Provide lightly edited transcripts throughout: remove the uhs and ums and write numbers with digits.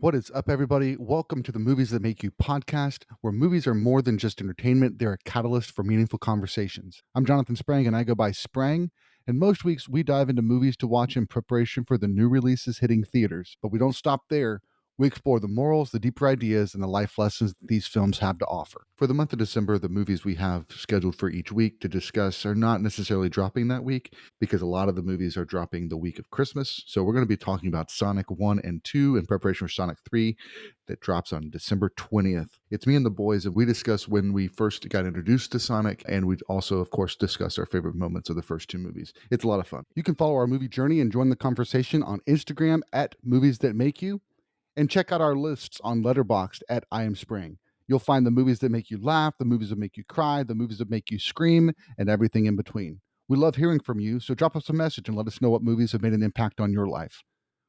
What is up, everybody? Welcome to the Movies That Make You podcast, where movies are more than just entertainment, they're a catalyst for meaningful conversations. I'm Jonathan Sprang, and I go by Sprang. And most weeks, we dive into movies to watch in preparation for the new releases hitting theaters. But we don't stop there. We explore the morals, the deeper ideas, and the life lessons that these films have to offer. For the month of December, the movies we have scheduled for each week to discuss are not necessarily dropping that week because a lot of the movies are dropping the week of Christmas. So we're going to be talking about Sonic 1 and 2 in preparation for Sonic 3 that drops on December 20th. It's me and the boys, and we discuss when we first got introduced to Sonic, and we also, of course, discuss our favorite moments of the first two movies. It's a lot of fun. You can follow our movie journey and join the conversation on Instagram at Movies That Make You, and check out our lists on Letterboxd at I Am Spring. You'll find the movies that make you laugh, the movies that make you cry, the movies that make you scream, and everything in between. We love hearing from you, so drop us a message and let us know what movies have made an impact on your life.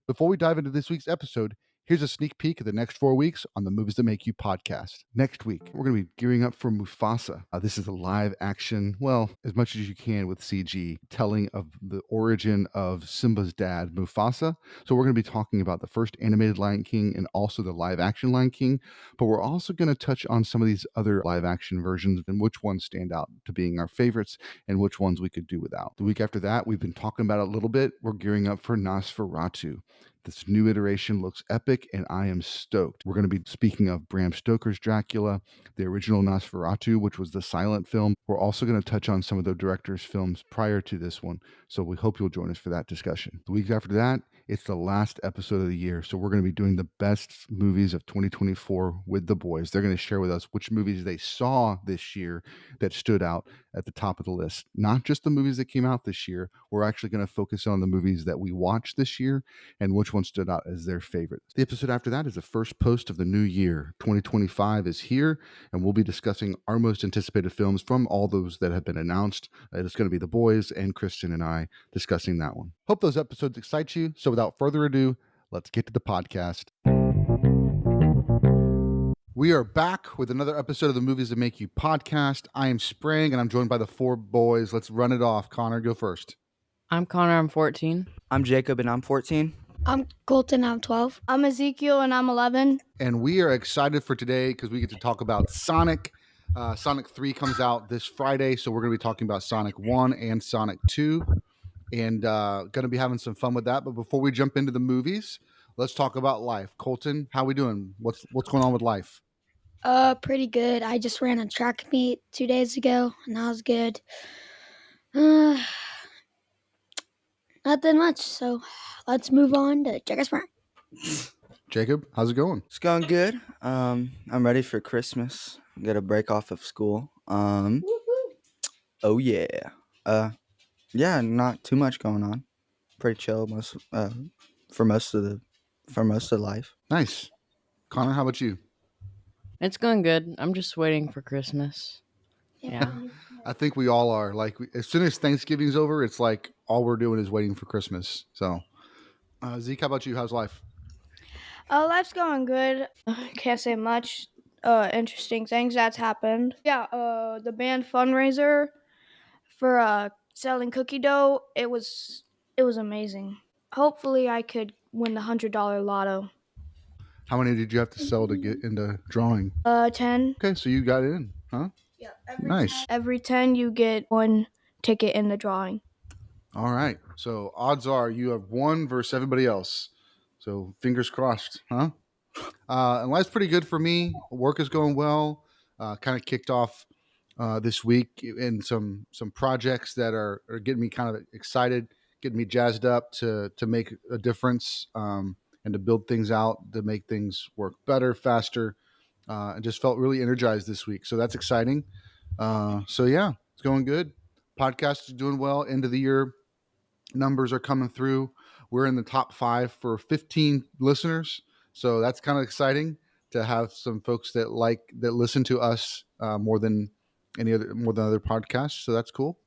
Before we dive into this week's episode, here's a sneak peek of the next 4 weeks on the Movies That Make You podcast. Next week, we're going to be gearing up for Mufasa. This is a live action, well, as much as you can with CG, telling of the origin of Simba's dad, Mufasa. So we're going to be talking about the first animated Lion King and also the live action Lion King. But we're also going to touch on some of these other live action versions and which ones stand out to being our favorites and which ones we could do without. The week after that, we've been talking about it a little bit. We're gearing up for Nosferatu. This new iteration looks epic, and I am stoked. We're going to be speaking of Bram Stoker's Dracula, the original Nosferatu, which was the silent film. We're also going to touch on some of the director's films prior to this one, so we hope you'll join us for that discussion. The week after that, it's the last episode of the year, so we're going to be doing the best movies of 2024 with the boys. They're going to share with us which movies they saw this year that stood out at the top of the list. Not just the movies that came out this year. We're actually going to focus on the movies that we watched this year and which one stood out as their favorite. The episode after that is the first post of the new year. 2025 is here, and we'll be discussing our most anticipated films from all those that have been announced. It's going to be the boys and Kristen and I discussing that one. Hope those episodes excite you. So without further ado, let's get to the podcast. We are back with another episode of the Movies That Make You podcast. I am Sprang, and I'm joined by the four boys. Let's run it off. Connor, go first. I'm Connor, I'm 14. I'm Jacob, and I'm 14. I'm Colton, I'm 12. I'm Ezekiel, and I'm 11. And we are excited for today because we get to talk about Sonic. Sonic 3 comes out this Friday, so we're going to be talking about Sonic 1 and Sonic 2. And going to be having some fun with that. But before we jump into the movies, let's talk about life. Colton, how we doing? What's going on with life? Pretty good. I just ran a track meet 2 days ago, and that was good. Nothing much, so let's move on to Jacob Sprang. Jacob, how's it going? It's going good. I'm ready for Christmas. Got a break off of school. Oh yeah. Yeah, not too much going on. Pretty chill for most of life. Nice. Connor, how about you? It's going good. I'm just waiting for Christmas. Yeah. I think we all are. Like, as soon as Thanksgiving's over, it's like all we're doing is waiting for Christmas. So, Zeke, how about you? How's life? Life's going good. Can't say much. Interesting things that's happened. Yeah, the band fundraiser for selling cookie dough, it was amazing. Hopefully I could win the $100 lotto. How many did you have to sell to get into drawing? 10. Okay, so you got in, huh? Yeah. Nice. Every 10 you get one ticket in the drawing. All right. So odds are you have one versus everybody else. So fingers crossed, huh? And life's pretty good for me. Work is going well. Kind of kicked off this week in some projects that are getting me kind of excited, getting me jazzed up to make a difference and to build things out, to make things work better, faster. And just felt really energized this week. So that's exciting. So yeah, it's going good. Podcast is doing well. End of the year numbers are coming through. We're in the top 5 for 15 listeners. So that's kind of exciting to have some folks that listen to us more than other podcasts. So that's cool.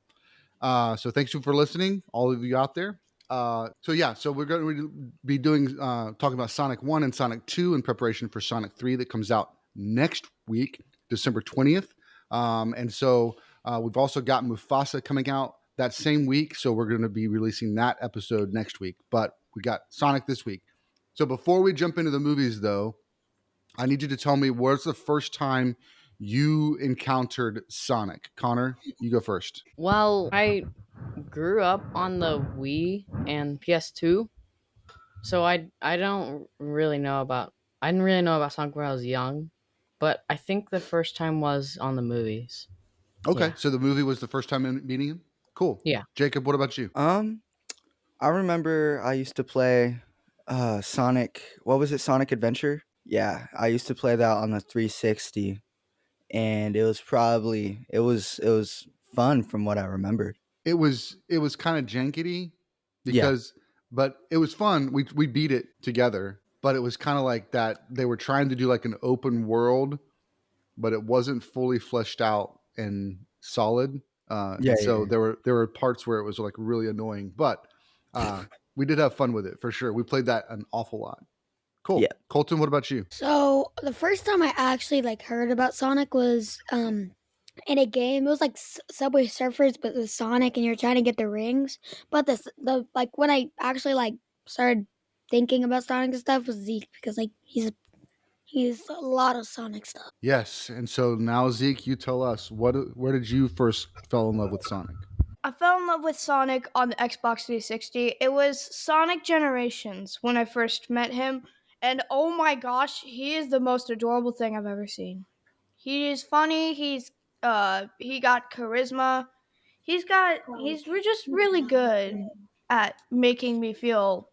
So thanks you for listening, all of you out there. So we're going to be doing talking about Sonic 1 and Sonic 2 in preparation for Sonic 3 that comes out next week, December 20th. And so we've also got Mufasa coming out that same week. So we're going to be releasing that episode next week. But we got Sonic this week. So before we jump into the movies, though, I need you to tell me where's the first time you encountered Sonic. Connor, you go first. Well, I grew up on the Wii and PS2, so I don't really know about I didn't really know about Sonic when I was young, but I think the first time was on the movies. Okay, Yeah. so the movie was the first time meeting him? Cool. Yeah. Jacob, what about you? I remember I used to play Sonic. What was it? Sonic Adventure? Yeah, I used to play that on the 360, and it was fun from what I remembered. It was kind of jankety Yeah. but it was fun. We beat it together, but it was kind of like that they were trying to do like an open world, but it wasn't fully fleshed out and solid. Yeah, and so yeah. there were parts where it was like really annoying, but we did have fun with it for sure. We played that an awful lot. Cool. Yeah. Colton, what about you? So the first time I actually like heard about Sonic was in a game. It was like Subway Surfers, but with Sonic, and you're trying to get the rings. But the like when I actually like started thinking about Sonic and stuff was Zeke, because like he's a lot of Sonic stuff. Yes. And so now, Zeke, you tell us where did you first fell in love with Sonic? I fell in love with Sonic on the Xbox 360. It was Sonic Generations when I first met him, and oh my gosh, he is the most adorable thing I've ever seen. He is funny. He got charisma. He's just really good at making me feel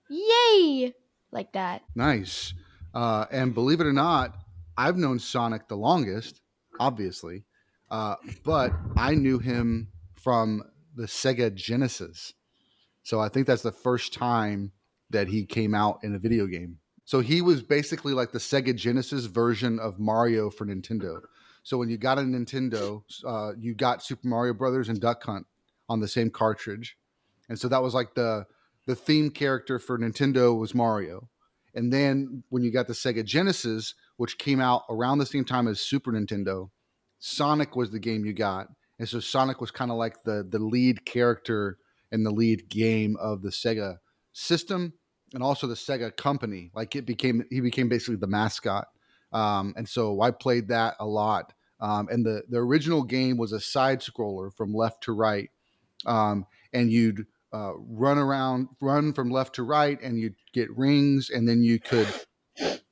yay like that. Nice. And believe it or not, I've known Sonic the longest, obviously, but I knew him from the Sega Genesis. So I think that's the first time that he came out in a video game. So he was basically like the Sega Genesis version of Mario for Nintendo. So when you got a Nintendo, you got Super Mario Brothers and Duck Hunt on the same cartridge. And so that was like the theme character for Nintendo was Mario. And then when you got the Sega Genesis, which came out around the same time as Super Nintendo, Sonic was the game you got. And so Sonic was kind of like the lead character and the lead game of the Sega system and also the Sega company. Like he became basically the mascot. And so I played that a lot. And the original game was a side scroller from left to right. And you'd run from left to right, and you'd get rings, and then you could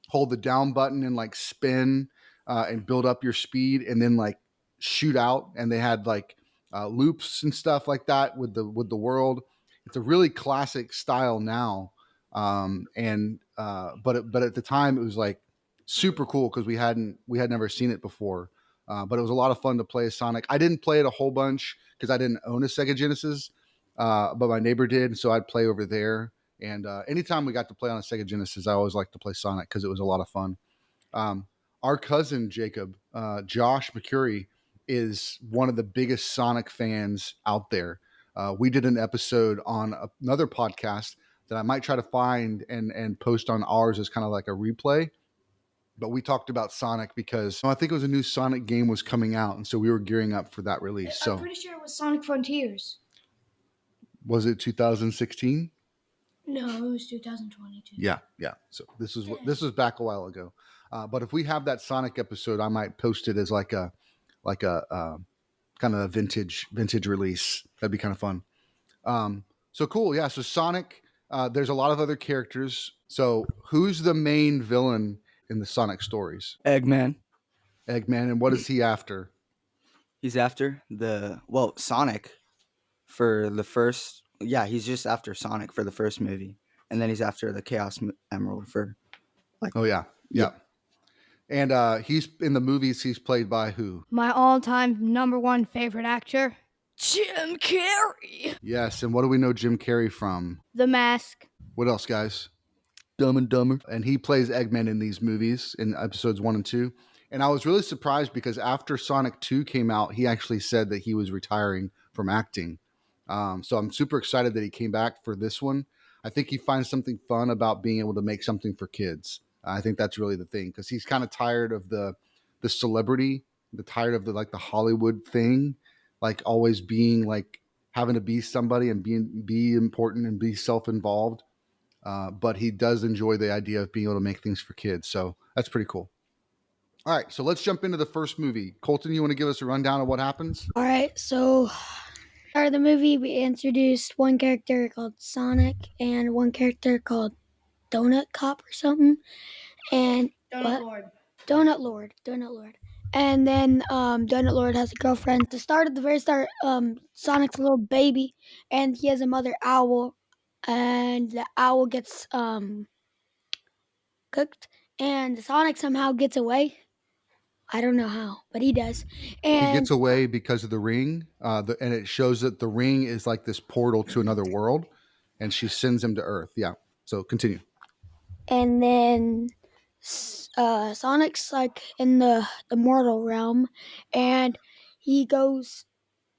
hold the down button and like spin and build up your speed, and then like shoot out. And they had like loops and stuff like that with the world. It's a really classic style now, but at the time it was like super cool because we had never seen it before. But it was a lot of fun to play as Sonic. I didn't play it a whole bunch because I didn't own a Sega Genesis, but my neighbor did, so I'd play over there. And anytime we got to play on a Sega Genesis, I always liked to play Sonic because it was a lot of fun. Our cousin Jacob, Josh McCurry, is one of the biggest Sonic fans out there. We did an episode on another podcast that I might try to find and post on ours as kind of like a replay. But we talked about Sonic because I think it was a new Sonic game was coming out, and so we were gearing up for that release. So I'm pretty sure it was Sonic Frontiers. Was it 2016? No, it was 2022. Yeah. So this was back a while ago. But if we have that Sonic episode, I might post it as like a kind of a vintage release. That'd be kind of fun. So cool. Yeah. So Sonic. There's a lot of other characters. So who's the main villain in the Sonic stories? Eggman. And what is he after? He's after Sonic for the first. Yeah, he's just after Sonic for the first movie, and then he's after the Chaos Emerald for. Oh yeah. And he's in the movies. He's played by who? My all-time number one favorite actor, Jim Carrey. Yes. And what do we know Jim Carrey from? The Mask. What else, guys? Dumb and Dumber. And he plays Eggman in these movies in episodes 1 and 2. And I was really surprised because after Sonic 2 came out, he actually said that he was retiring from acting. So I'm super excited that he came back for this one. I think he finds something fun about being able to make something for kids. I think that's really the thing because he's kind of tired of the celebrity, tired of the Hollywood thing, like always being like having to be somebody and be important and be self-involved. but he does enjoy the idea of being able to make things for kids. So that's pretty cool. All right, so let's jump into the first movie. Colton, you want to give us a rundown of what happens? All right, so start of the movie, we introduced one character called Sonic and one character called Donut Cop or something, and Donut Lord. And then Donut Lord has a girlfriend. At the very start, Sonic's a little baby, and he has a mother owl, and the owl gets cooked, and Sonic somehow gets away. I don't know how, but he does. And he gets away because of the ring, and it shows that the ring is like this portal to another world, and she sends him to Earth. Yeah. So continue. And then Sonic's like in the mortal realm, and he goes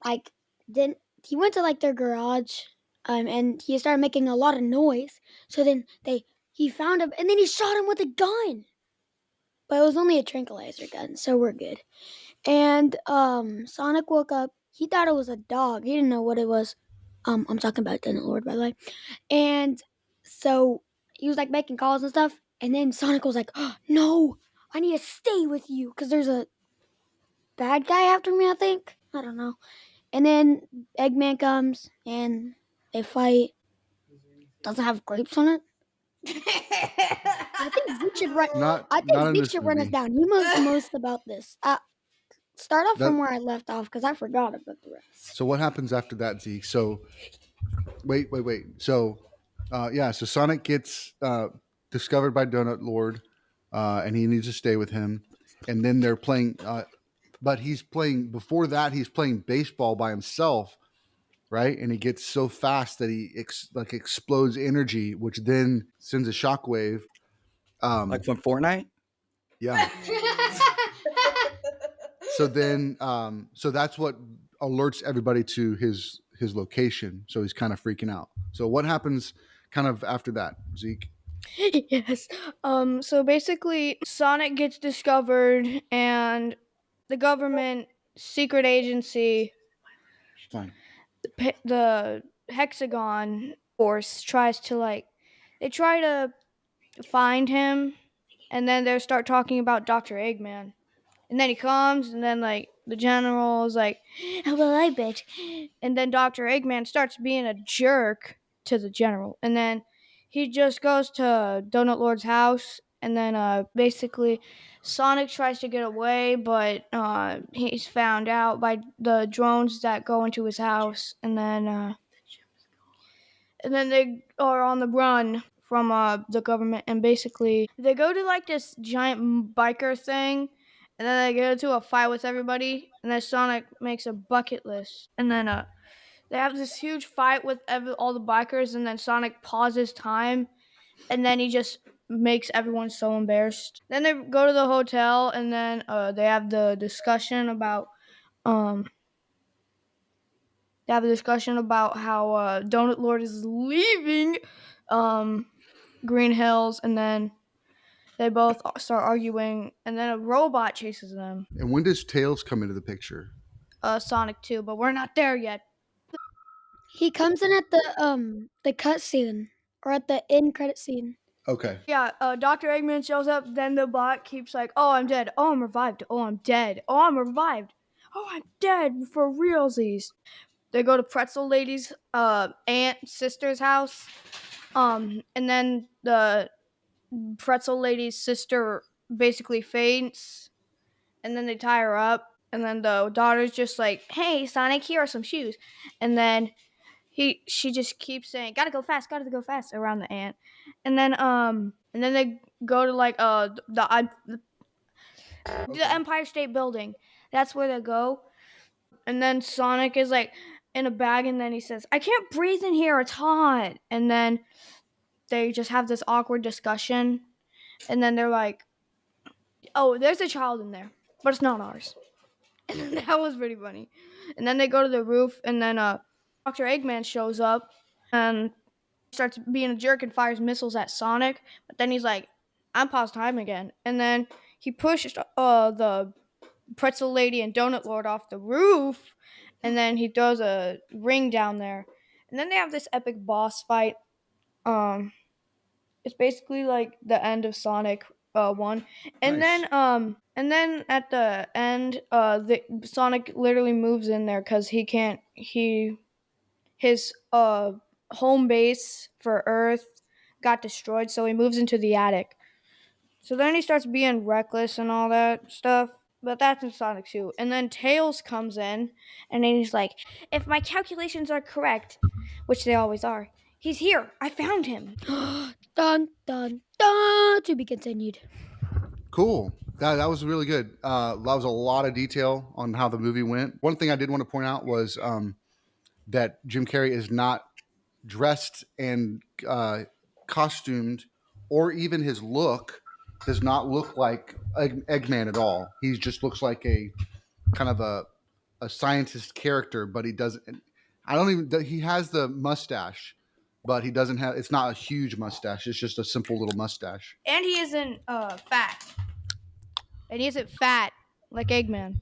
like then he went to like their garage, and he started making a lot of noise. So then he found him, and then he shot him with a gun. But it was only a tranquilizer gun, so we're good. And Sonic woke up. He thought it was a dog. He didn't know what it was. I'm talking about Donut Lord, by the way. And so he was like making calls and stuff. And then Sonic was like, oh, "No, I need to stay with you because there's a bad guy after me. I think I don't know." And then Eggman comes and they fight. Does it have grapes on it? I think Zeke should run. Not in Zeke this should run us movie. down. He knows the most about this. Start off That- from where I left off because I forgot about the rest. So what happens after that, Zeke? So wait. So so Sonic gets discovered by Donut Lord, and he needs to stay with him. And then they're playing, but he's playing before that. He's playing baseball by himself, right? And he gets so fast that he explodes energy, which then sends a shockwave. Like from Fortnite? Yeah. So then, so that's what alerts everybody to his location. So he's kind of freaking out. So what happens kind of after that, Zeke? Yes. So basically, Sonic gets discovered, and the government secret agency, Fine. the Hexagon Force, tries to they try to find him, and then they start talking about Dr. Eggman. And then he comes, and then the general is like, "How will I bet?" And then Dr. Eggman starts being a jerk to the general, and then he just goes to Donut Lord's house, and then basically Sonic tries to get away, but he's found out by the drones that go into his house, and then they are on the run from the government, and basically they go to this giant biker thing, and then they get into a fight with everybody, and then Sonic makes a bucket list, and then they have this huge fight with all the bikers, and then Sonic pauses time, and then he just makes everyone so embarrassed. Then they go to the hotel, and then they have the discussion about how Donut Lord is leaving Green Hills, and then they both start arguing, and then a robot chases them. And when does Tails come into the picture? Sonic 2, but we're not there yet. He comes in at the cut scene or at the end credit scene. Okay. Yeah, Dr. Eggman shows up, then the bot keeps like, "Oh, I'm dead. Oh, I'm revived. Oh, I'm dead. Oh, I'm revived. Oh, I'm dead for realsies." They go to Pretzel Lady's sister's house, and then the Pretzel Lady's sister basically faints, and then they tie her up, and then the daughter's just like, "Hey, Sonic, here are some shoes," and then she just keeps saying, gotta go fast around the ant, and then they go to the Empire State Building. That's where they go, and then Sonic is in a bag, and then he says, "I can't breathe in here, it's hot," and then they just have this awkward discussion, and then they're like, "Oh, there's a child in there, but it's not ours." And that was pretty funny. And then they go to the roof, and then Dr. Eggman shows up and starts being a jerk and fires missiles at Sonic. But then he's like, "I'm past time again." And then he pushed the Pretzel Lady and Donut Lord off the roof, and then he throws a ring down there. And then they have this epic boss fight. It's basically like the end of Sonic 1. And Nice. then at the end the Sonic literally moves in there cuz his home base for Earth got destroyed, so he moves into the attic. So then he starts being reckless and all that stuff. But that's in Sonic 2. And then Tails comes in, and then he's like, if my calculations are correct, which they always are, he's here. I found him. Dun dun dun. To be continued. Cool. That was really good. That was a lot of detail on how the movie went. One thing I did want to point out was that Jim Carrey is not dressed and costumed, or even his look does not look like Eggman at all. He just looks like a kind of a scientist character, but he doesn't. I don't even. He has the mustache, but he doesn't have. It's not a huge mustache. It's just a simple little mustache. And he isn't fat. And he isn't fat like Eggman.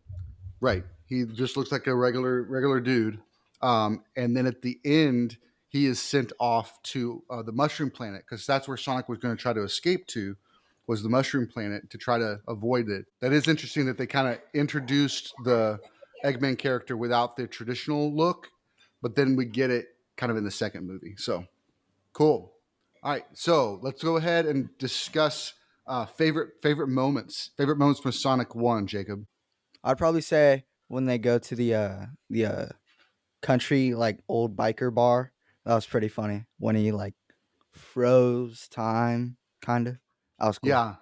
Right. He just looks like a regular dude. And then at the end, he is sent off to the Mushroom Planet, because that's where Sonic was going to try to escape to, was the Mushroom Planet, to try to avoid it. That is interesting that they kind of introduced the Eggman character without the traditional look, but then we get it kind of in the second movie. So cool. All right, so let's go ahead and discuss favorite moments from Sonic 1, Jacob. I'd probably say when they go to the country like old biker bar. That was pretty funny when he like froze time, kind of. That was cool. Yeah.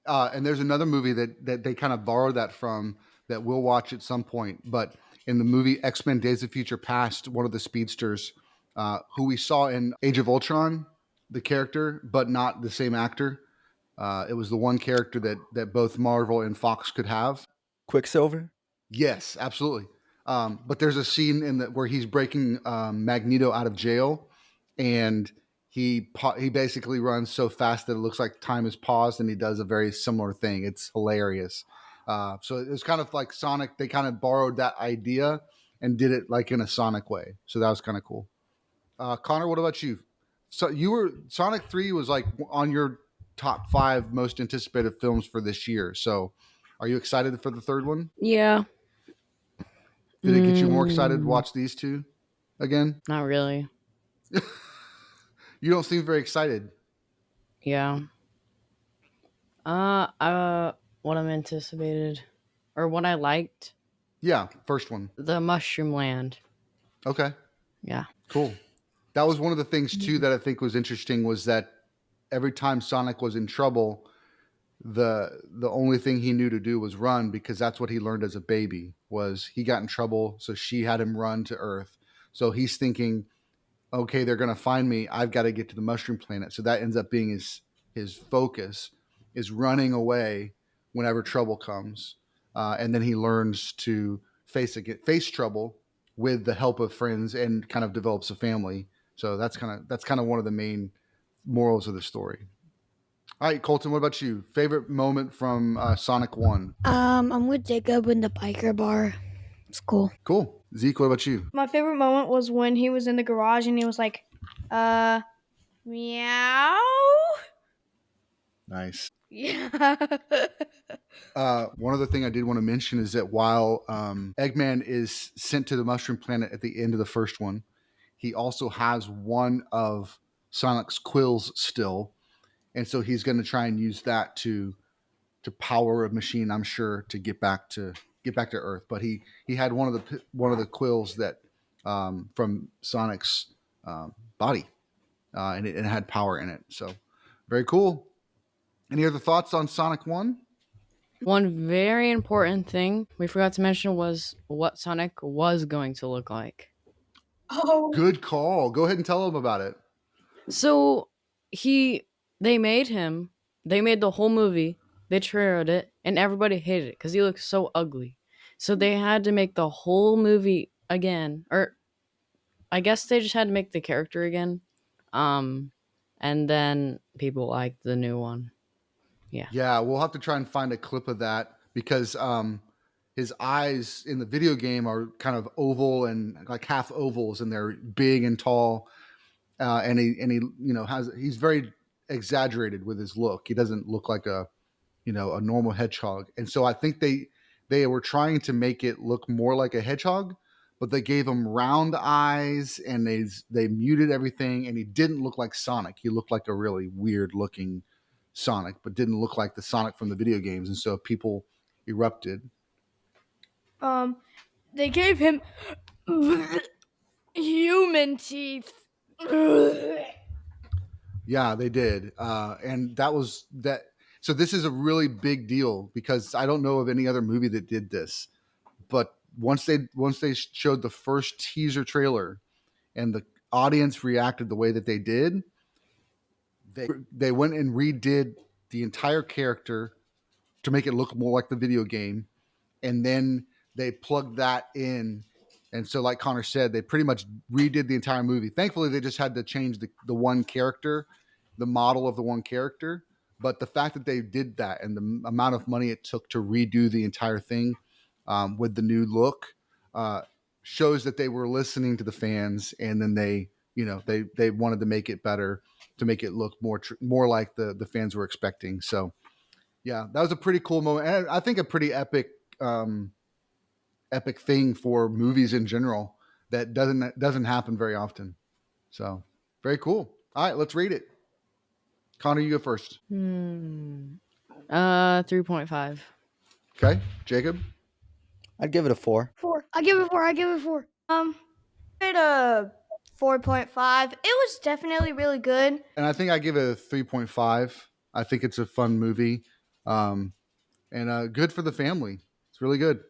And there's another movie that they kind of borrowed that from, that we'll watch at some point. But in the movie X-Men Days of Future Past, one of the speedsters who we saw in Age of Ultron, the character, but not the same actor. It was the one character that both Marvel and Fox could have. Quicksilver? Yes, absolutely. But there's a scene where he's breaking Magneto out of jail, and he basically runs so fast that it looks like time is paused, and he does a very similar thing. It's hilarious. So it's kind of like Sonic. They kind of borrowed that idea and did it like in a Sonic way. So that was kind of cool. Connor, what about you? So Sonic 3 was like on your top 5 most anticipated films for this year. So are you excited for the third one? Yeah. Did it get you more excited to watch these two again? Not really. You don't seem very excited. Yeah. What I'm anticipated, or what I liked, Yeah, first one. the Mushroom Land. Okay, Yeah. cool. That was one of the things too that I think was interesting, was that every time Sonic was in trouble, the only thing he knew to do was run, because that's what he learned as a baby. Was he got in trouble, so she had him run to Earth. So he's thinking, okay, they're going to find me. I've got to get to the Mushroom Planet. So that ends up being his focus, is running away whenever trouble comes. And then he learns to face trouble with the help of friends, and kind of develops a family. So that's kind of one of the main morals of the story. All right, Colton, what about you? Favorite moment from Sonic 1? I'm with Jacob in the biker bar. It's cool. Cool. Zeke, what about you? My favorite moment was when he was in the garage and he was like, meow. Nice. Yeah. One other thing I did want to mention is that while Eggman is sent to the Mushroom Planet at the end of the first one, he also has one of Sonic's quills still. And so he's going to try and use that to power a machine, I'm sure, to get back to Earth. But he had one of the quills that from Sonic's body, and it had power in it. So very cool. Any other thoughts on Sonic 1? One very important thing we forgot to mention was what Sonic was going to look like. Oh. Good call. Go ahead and tell them about it. So they made the whole movie, they trailered it, and everybody hated it because he looked so ugly. So they had to make the whole movie again, or I guess they just had to make the character again. And then people liked the new one. Yeah, we'll have to try and find a clip of that, because his eyes in the video game are kind of oval and like half ovals, and they're big and tall. And he he's very exaggerated with his look. He doesn't look like a normal hedgehog. And so I think they were trying to make it look more like a hedgehog, but they gave him round eyes and they muted everything, and he didn't look like Sonic. He looked like a really weird looking Sonic, but didn't look like the Sonic from the video games. And so people erupted. They gave him human teeth. Yeah, they did. And that was that. So this is a really big deal because I don't know of any other movie that did this. But once they showed the first teaser trailer and the audience reacted the way that they did, they went and redid the entire character to make it look more like the video game, and then they plugged that in. And so, like Connor said, they pretty much redid the entire movie. Thankfully, they just had to change the one character, the model of the one character. But the fact that they did that and the amount of money it took to redo the entire thing with the new look shows that they were listening to the fans, and then they wanted to make it better, to make it look more like the fans were expecting. So yeah, that was a pretty cool moment, and I think a pretty epic thing for movies in general that doesn't happen very often. So very cool. All right, let's read it. Connor, you go first. 3.5. Okay, Jacob. I'd give it a 4. 4. I give it 4. I give it 4. It a 4.5. It was definitely really good. And I think I give it a 3.5. I think it's a fun movie, and good for the family. It's really good.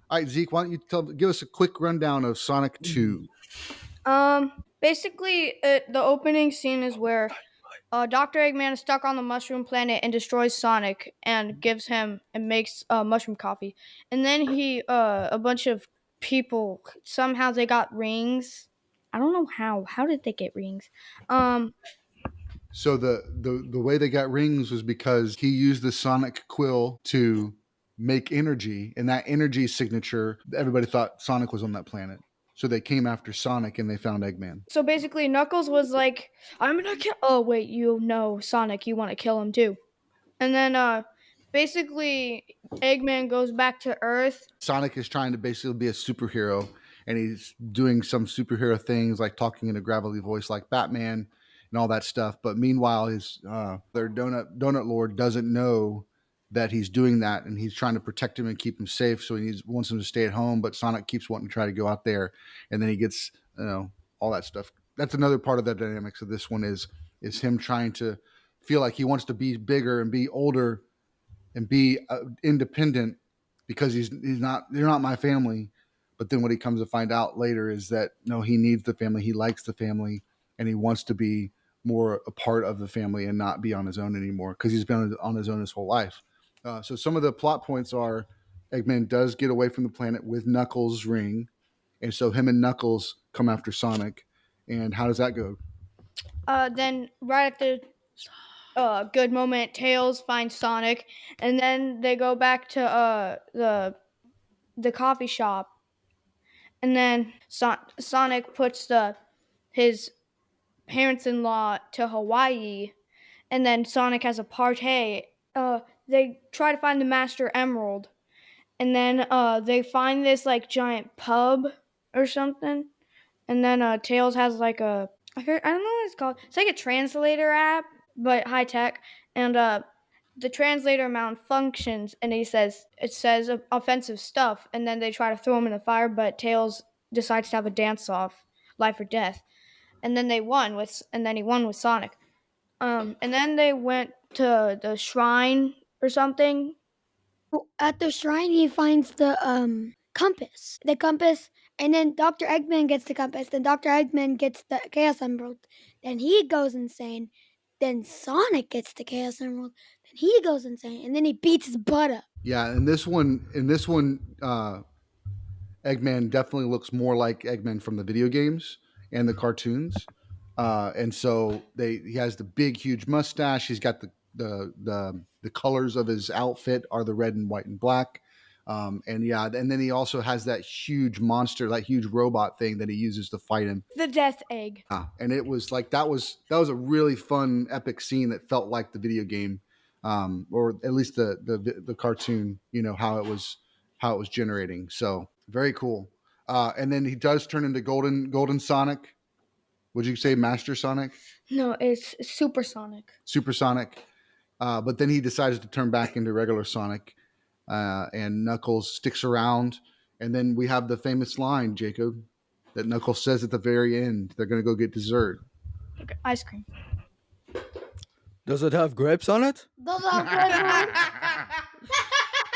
All right, Zeke, why don't you give us a quick rundown of Sonic 2? Basically, the opening scene is where Dr. Eggman is stuck on the mushroom planet and destroys Sonic and gives him and makes mushroom coffee. And then a bunch of people, somehow they got rings. I don't know how. How did they get rings? So the way they got rings was because he used the Sonic quill to make energy, and that energy signature, everybody thought Sonic was on that planet. So they came after Sonic and they found Eggman. So basically, Knuckles was like, I'm gonna kill. Oh, wait, Sonic, you want to kill him too. And then basically, Eggman goes back to Earth. Sonic is trying to basically be a superhero, and he's doing some superhero things like talking in a gravelly voice like Batman and all that stuff. But meanwhile, their donut lord doesn't know that he's doing that, and he's trying to protect him and keep him safe. So he wants him to stay at home, but Sonic keeps wanting to try to go out there, and then he gets all that stuff. That's another part of the dynamics of this one is him trying to feel like he wants to be bigger and be older and be independent because they're not my family. But then what he comes to find out later is that no, he needs the family, he likes the family, and he wants to be more a part of the family and not be on his own anymore because he's been on his own his whole life. So some of the plot points are Eggman does get away from the planet with Knuckles' ring, and so him and Knuckles come after Sonic. And how does that go? Then right at the good moment, Tails finds Sonic, and then they go back to the coffee shop, and then Sonic puts his parents-in-law to Hawaii, and then Sonic has a party. They try to find the Master Emerald, and then they find this like giant pub or something, and then Tails has like I don't know what it's called. It's like a translator app, but high tech, and the translator malfunctions, and it says offensive stuff, and then they try to throw him in the fire, but Tails decides to have a dance off, life or death, and then he won with Sonic. And then they went to the shrine or something. At the shrine, he finds the compass. The compass, and then Dr. Eggman gets the compass. Then Dr. Eggman gets the Chaos Emerald. Then he goes insane. Then Sonic gets the Chaos Emerald. Then he goes insane, and then he beats his butt up. Yeah, in this one, Eggman definitely looks more like Eggman from the video games and the cartoons. And so he has the big, huge mustache. He's got the colors of his outfit are the red and white and black. And yeah, and then he also has that huge monster, that huge robot thing that he uses to fight him. The death egg. And it was like that was a really fun, epic scene that felt like the video game, or at least the cartoon. You know how it was generating. So very cool. And then he does turn into Golden Sonic. Would you say Master Sonic? No, it's Supersonic. Supersonic. But then he decides to turn back into regular Sonic, and Knuckles sticks around. And then we have the famous line, Jacob, that Knuckles says at the very end. They're going to go get dessert. Okay, ice cream. Does it have grapes on it? Those are good ones.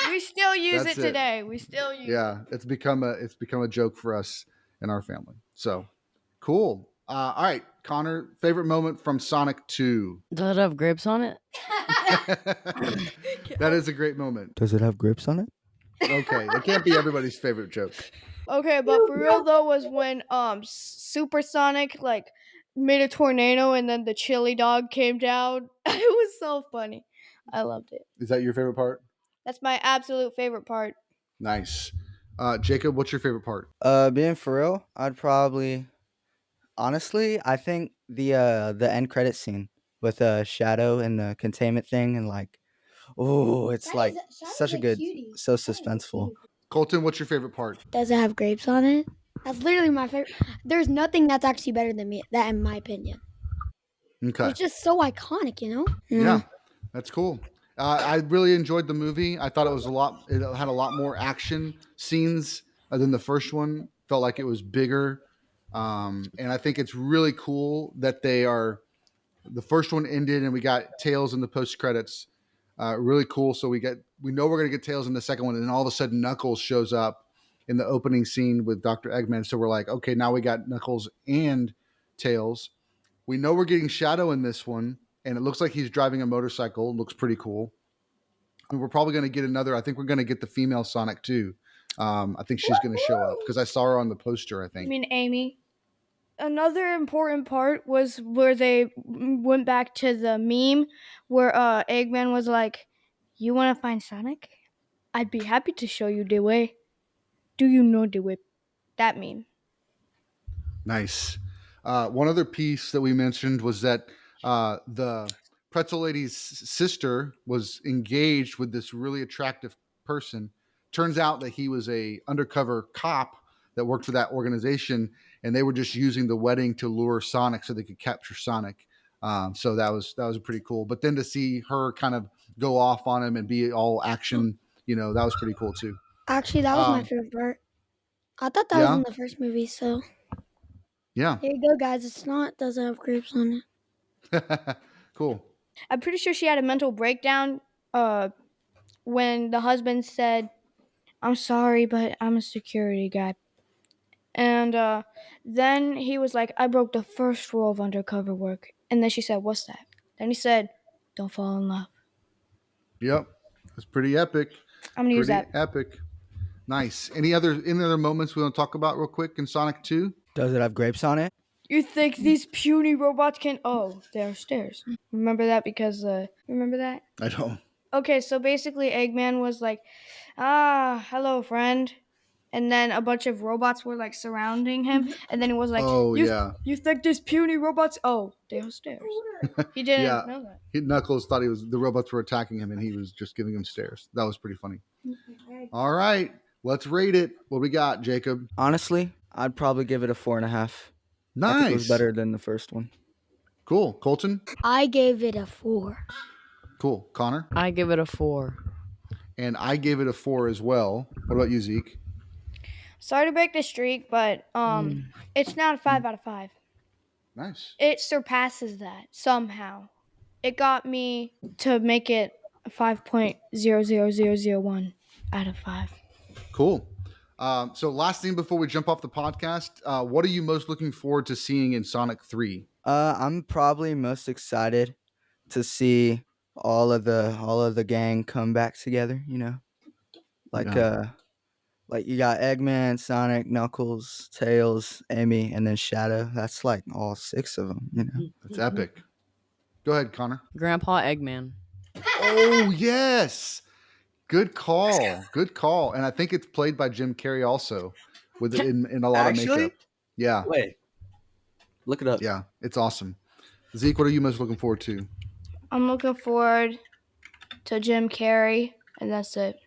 We still use That's it it. today. We still use it. Yeah, it's become a joke for us and our family. So cool. All right, Connor, favorite moment from Sonic 2. Does it have grapes on it? That is a great moment. Does it have grapes on it? Okay, it can't be everybody's favorite joke. Okay, but for real though was when Supersonic like made a tornado and then the chili dog came down. It was so funny. I loved it. Is that your favorite part? That's my absolute favorite part. Nice. Jacob, what's your favorite part? Being for real, I'd probably, honestly, I think the end credit scene with Shadow and the containment thing and like, oh, it's That like is- Shadow's such a a good, cutie. so Shadow's a suspenseful. cutie. Colton, what's your favorite part? Does it have grapes on it? That's literally my favorite. There's nothing that's actually better than that, in my opinion. Okay. It's just so iconic, you know? Yeah, that's cool. I really enjoyed the movie. I thought it was it had a lot more action scenes than the first one. Felt like it was bigger. And I think it's really cool that the first one ended and we got Tails in the post credits. Really cool. So we know we're going to get Tails in the second one. And then all of a sudden Knuckles shows up in the opening scene with Dr. Eggman. So we're like, okay, now we got Knuckles and Tails. We know we're getting Shadow in this one. And it looks like he's driving a motorcycle. It looks pretty cool. And we're probably going to get another. I think we're going to get the female Sonic too. I think she's going to show up because I saw her on the poster, I I think. mean Amy. Another important part was where they went back to the meme where Eggman was like, "You want to find Sonic? I'd be happy to show you the way. Do you know the way?" That meme. Nice. One other piece that we mentioned was that the pretzel lady's sister was engaged with this really attractive person. Turns out that he was a undercover cop that worked for that organization, and they were just using the wedding to lure Sonic so they could capture Sonic. So that was pretty cool. But then to see her kind of go off on him and be all action, that was pretty cool too. Actually, that was my favorite part. I thought that was in the first movie, so Yeah. here you go, guys. It's not. Doesn't have grapes on it. Cool. I'm pretty sure she had a mental breakdown when the husband said, "I'm sorry, but I'm a security guy." And then he was like, "I broke the first rule of undercover work." And then she said, "What's that?" Then he said, "Don't fall in love." Yep. It's pretty epic. I'm gonna use Pretty that. epic. Nice. Any other moments we want to talk about real quick in Sonic 2? Does it have grapes on it? You think these puny robots can? Oh, there are stairs. Remember that because remember that? I don't. Okay, so basically Eggman was like, hello, friend. And then a bunch of robots were like surrounding him. And then he was like, Oh, yeah. You think these puny robots? Oh, they are stairs. He didn't know that. Knuckles thought the robots were attacking him and he was just giving him stares. That was pretty funny. All right. Let's rate it. What we got, Jacob? Honestly, I'd probably give it a 4.5. I Nice. think it was better than the first one. Cool. Colton? I gave it a 4. Cool. Connor? I give it a 4. And I gave it a 4 as well. What about you, Zeke? Sorry to break the streak, but it's now a 5 out of 5. Nice. It surpasses that somehow. It got me to make it a 5.00001 out of 5. Cool. So last thing before we jump off the podcast, what are you most looking forward to seeing in Sonic 3? I'm probably most excited to see all of the gang come back together, Like like you got Eggman, Sonic, Knuckles, Tails, Amy, and then Shadow. That's like all 6 of them, It's epic. Go ahead, Connor. Grandpa Eggman. Oh, yes. Good call. Good call. And I think it's played by Jim Carrey also with in a lot of Actually? makeup. Yeah. Wait. Look it up. Yeah. It's awesome. Zeke, what are you most looking forward to? I'm looking forward to Jim Carrey, and that's it.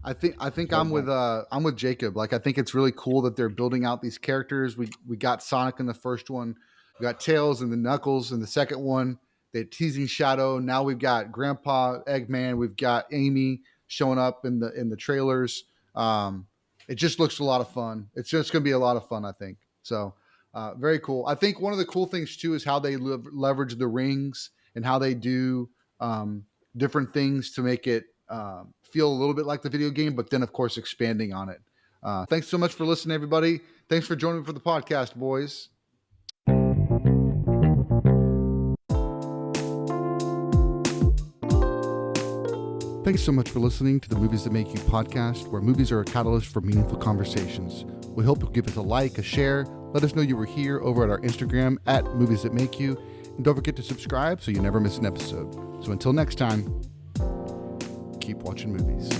I think I'm with Jacob. Like I think it's really cool that they're building out these characters. We got Sonic in the first one, we got Tails and the Knuckles in the second one. They're teasing Shadow. Now we've got Grandpa Eggman. We've got Amy showing up in the trailers. It just looks a lot of fun. It's just going to be a lot of fun, I think. So very cool. I think one of the cool things too is how they leverage the rings and how they do different things to make it feel a little bit like the video game, but then of course expanding on it. Thanks so much for listening, everybody. Thanks for joining me for the podcast, boys. Thanks so much for listening to the Movies That Make You podcast, where movies are a catalyst for meaningful conversations. We hope you'll give us a like, a share. Let us know you were here over at our Instagram at Movies That Make You. And don't forget to subscribe so you never miss an episode. So until next time, keep watching movies.